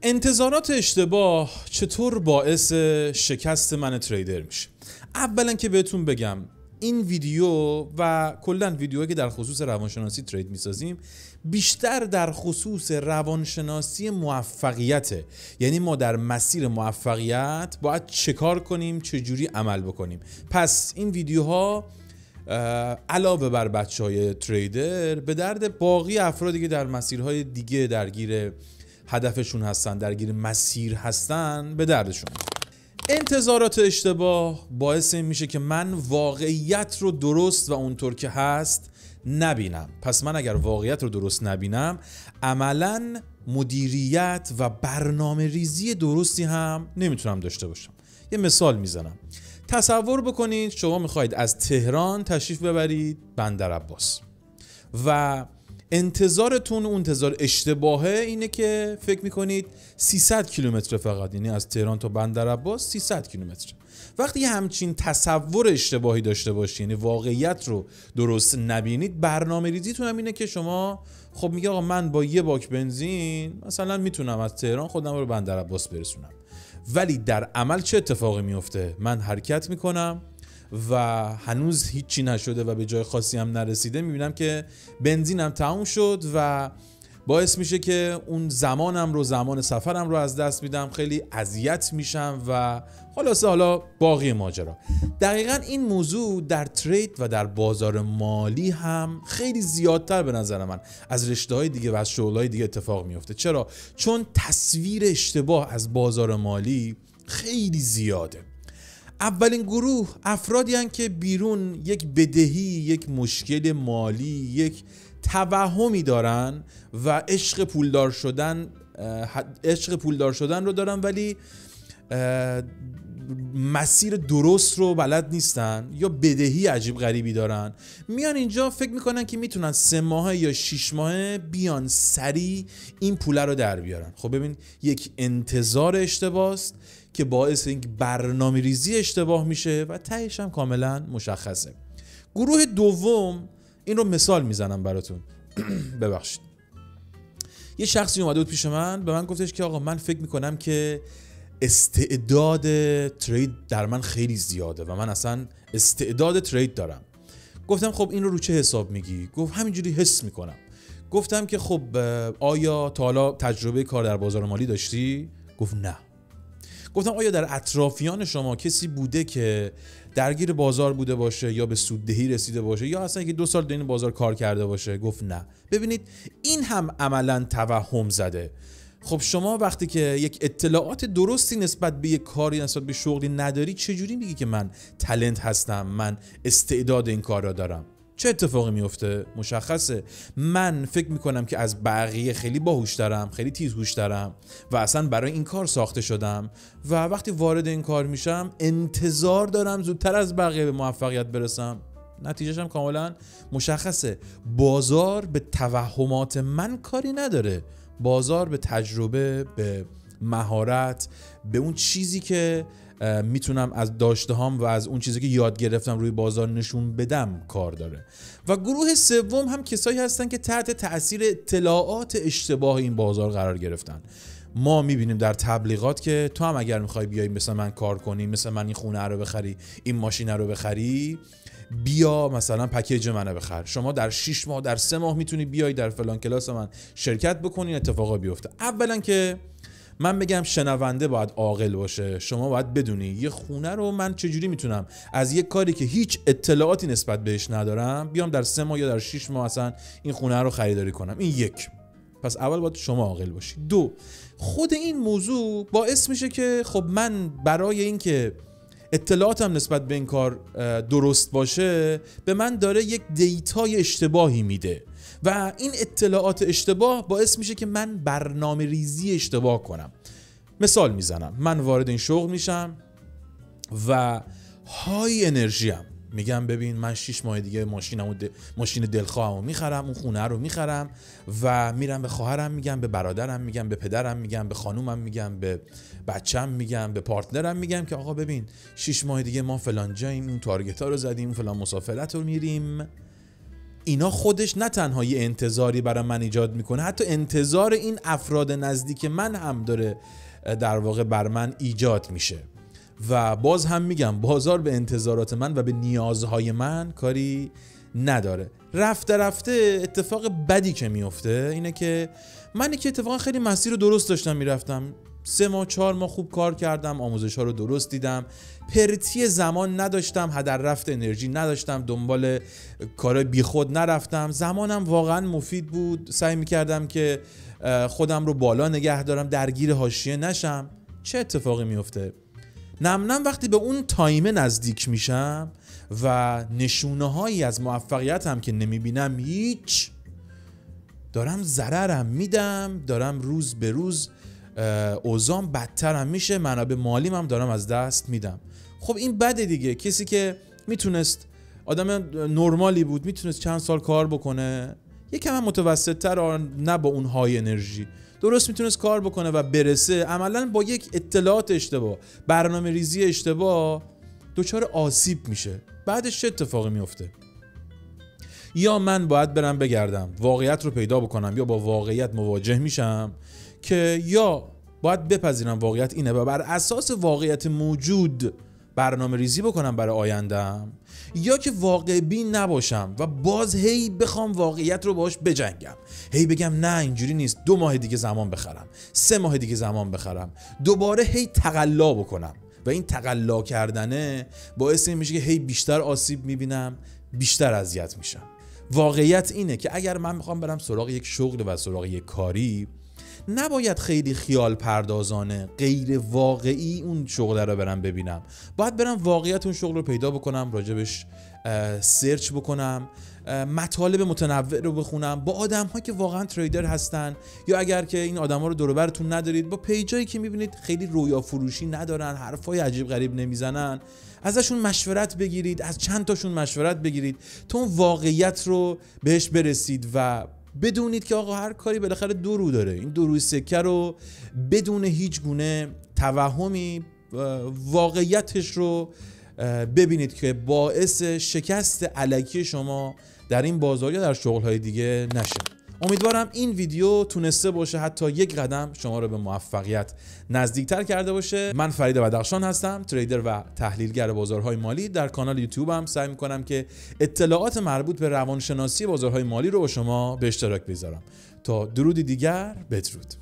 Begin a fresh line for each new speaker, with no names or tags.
انتظارات اشتباه چطور باعث شکست من تریدر میشه؟ اولا که بهتون بگم این ویدیو و کلا ویدیوهایی که در خصوص روانشناسی ترید میسازیم بیشتر در خصوص روانشناسی موفقیته. یعنی ما در مسیر موفقیت باید چه کار کنیم، چجوری عمل بکنیم. پس این ویدیوها علاوه بر بچهای تریدر به درد باقی افرادی که در مسیرهای دیگه درگیر هدفشون هستن، درگیر مسیر هستن، به دردشون. انتظارات اشتباه باعث این میشه که من واقعیت رو درست و اونطور که هست نبینم. پس من اگر واقعیت رو درست نبینم عملاً مدیریت و برنامه ریزی درستی هم نمیتونم داشته باشم. یه مثال میزنم. تصور بکنید شما میخواید از تهران تشریف ببرید بندرعباس و انتظارتون اون انتظار اشتباهه اینه که فکر میکنید 300 کیلومتر فقط، یعنی از تهران تا بندرعباس 300 کیلومتر. وقتی همچین تصور اشتباهی داشته باشید، یعنی واقعیت رو درست نبینید، برنامه ریزیتون هم اینه که شما خب میگه آقا من با یه باک بنزین مثلا میتونم از تهران خودم رو بندرعباس برسونم. ولی در عمل چه اتفاقی میفته؟ من حرکت میکنم و هنوز هیچی نشده و به جای خاصی هم نرسیده، میبینم که بنزینم تموم شد و باعث میشه که اون زمان سفرم رو از دست میدم، خیلی اذیت میشم و خلاصه حالا باقی ماجرا. دقیقاً این موضوع در ترید و در بازار مالی هم خیلی زیادتر به نظر من از رشته‌های دیگه و از شغل‌های دیگه اتفاق میفته. چرا؟ چون تصویر اشتباه از بازار مالی خیلی زیاده. اولین گروه افرادی هستند که بیرون یک بدهی، یک مشکل مالی، یک توهمی دارن و عشق پولدار شدن رو دارن، ولی مسیر درست رو بلد نیستن یا بدهی عجیب غریبی دارن. میان اینجا فکر میکنن که میتونن 3 ماه یا 6 ماه بیان سریع این پوله رو در بیارن. خب ببین، یک انتظار اشتباه است که باعث این برنامه ریزی اشتباه میشه و تهش هم کاملا مشخصه. گروه دوم، این رو مثال میزنم براتون. ببخشید. یه شخصی اومده بود پیش من، به من گفتش که آقا من فکر میکنم که استعداد ترید در من خیلی زیاده و من اصلا استعداد ترید دارم. گفتم خب این رو چه حساب میگی؟ گفت همینجوری حس میکنم. گفتم که خب آیا تا حالا تجربه کار در بازار مالی داشتی؟ گفت نه. گفتم آیا در اطرافیان شما کسی بوده که درگیر بازار بوده باشه یا به سوددهی رسیده باشه یا اصلا که 2 سال در این بازار کار کرده باشه؟ گفت نه. ببینید این هم عملاً توهم زده. خب شما وقتی که یک اطلاعات درستی نسبت به یک کاری، نسبت به شغلی نداری، چجوری میگی که من تالنت هستم، من استعداد این کار را دارم؟ چه اتفاقی میفته؟ مشخصه. من فکر میکنم که از بقیه خیلی باهوش‌ترم، خیلی تیزهوش‌ترم و اصلا برای این کار ساخته شدم و وقتی وارد این کار میشم انتظار دارم زودتر از بقیه به موفقیت برسم. نتیجهش هم کاملا مشخصه. بازار به توهمات من کاری نداره. بازار به تجربه، به مهارت، به اون چیزی که میتونم از داشته هام و از اون چیزی که یاد گرفتم روی بازار نشون بدم کار داره. و گروه سوم هم کسایی هستن که تحت تأثیر اطلاعات اشتباه این بازار قرار گرفتن. ما میبینیم در تبلیغات که تو هم اگر میخوای بیای مثل من کار کنی، مثل من این خونه رو بخری، این ماشین رو بخری، بیا مثلا پکیج منو بخر. شما در 6 ماه، در 3 ماه میتونی بیای در فلان کلاس من شرکت بکنی، اتفاقا بیفته. اولا که من بگم شنونده باید عاقل باشه. شما باید بدونی یه خونه رو من چجوری میتونم از یک کاری که هیچ اطلاعاتی نسبت بهش ندارم بیام در 3 ماه یا در 6 ماه اصلا این خونه رو خریداری کنم. این یک. پس اول باید شما عاقل باشی. 2، خود این موضوع باعث میشه که خب من برای اینکه اطلاعاتم نسبت به این کار درست باشه، به من داره یک دیتای اشتباهی میده و این اطلاعات اشتباه باعث میشه که من برنامه ریزی اشتباه کنم. مثال میزنم. من وارد این شغل میشم و های انرژی ام، میگم ببین من 6 ماه دیگه ماشین دلخواهمو میخرم، اون خونه رو میخرم و میرم به خواهرم میگم، به برادرم میگم، به پدرم میگم، به خانومم میگم، به بچم میگم، به پارتنرم میگم که آقا ببین 6 ماه دیگه ما فلان جاییم، اون تارگت ها رو زدیم، فلان مسافرت رو میریم. اینا خودش نه تنها یه انتظاری برای من ایجاد میکنه، حتی انتظار این افراد نزدیک من هم داره در واقع بر من ایجاد میشه. و باز هم میگم بازار به انتظارات من و به نیازهای من کاری نداره. رفته رفته اتفاق بدی که میفته اینه که منی که اتفاقا خیلی مسیر رو درست داشتم میرفتم، 3 ماه 4 ماه خوب کار کردم، آموزش ها رو درست دیدم، پرتی زمان نداشتم، هدر رفت انرژی نداشتم، دنبال کارهای بیخود نرفتم، زمانم واقعا مفید بود، سعی میکردم که خودم رو بالا نگه دارم، درگیر حاشیه نشم. چه اتفاقی میفته؟ نم وقتی به اون تایمه نزدیک میشم و نشونه هایی از موفقیتم که نمیبینم هیچ، دارم ضررم میدم، دارم روز به روز اوضاعم بدترم میشه، منابع مالیم هم دارم از دست میدم. خب این بده دیگه. کسی که میتونست آدم نرمالی بود، میتونست چند سال کار بکنه، یکم هم متوسط‌تر، نه با اون های انرژی، درست میتونست کار بکنه و برسه، عملاً با یک اطلاعات اشتباه، برنامه ریزی اشتباه دچار آسیب میشه. بعدش چه اتفاقی میفته؟ یا من باید برم بگردم واقعیت رو پیدا بکنم، یا با واقعیت مواجه میشم که یا باید بپذیرم واقعیت اینه و بر اساس واقعیت موجود برنامه ریزی بکنم برای آیندم، یا که واقع بین نباشم و باز هی بخوام واقعیت رو باهاش بجنگم، هی بگم نه اینجوری نیست، 2 ماه دیگه زمان بخرم، 3 ماه دیگه زمان بخرم، دوباره هی تقلا بکنم و این تقلا کردنه باعث این میشه که هی بیشتر آسیب میبینم، بیشتر اذیت میشم. واقعیت اینه که اگر من میخوام برم سراغ یک شغل و سراغ یک کاری، نباید خیلی خیال پردازانه غیر واقعی اون شغل رو برم ببینم، باید برم واقعیت اون شغل رو پیدا بکنم، راجبش سرچ بکنم، مطالب متنوع رو بخونم، با آدم ها که واقعا تریدر هستن، یا اگر که این آدم ها رو دور و برتون ندارید، با پیجایی که میبینید خیلی رویا فروشی ندارن، حرفای عجیب غریب نمیزنن، ازشون مشورت بگیرید، از چند تاشون مشورت بگیرید تا اون واقعیت رو بهش برسید و بدونید که آقا هر کاری بالاخره 2 رو داره. این 2 روی سکه رو بدون هیچ گونه توهمی واقعیتش رو ببینید که باعث شکست الکی شما در این بازار یا در شغل‌های دیگه نشه. امیدوارم این ویدیو تونسته باشه حتی یک قدم شما رو به موفقیت نزدیکتر کرده باشه. من فرید بدخشان هستم، تریدر و تحلیلگر بازارهای مالی. در کانال یوتیوبم سعی میکنم که اطلاعات مربوط به روانشناسی بازارهای مالی رو با شما به اشتراک بذارم. تا درودی دیگر، بدرود.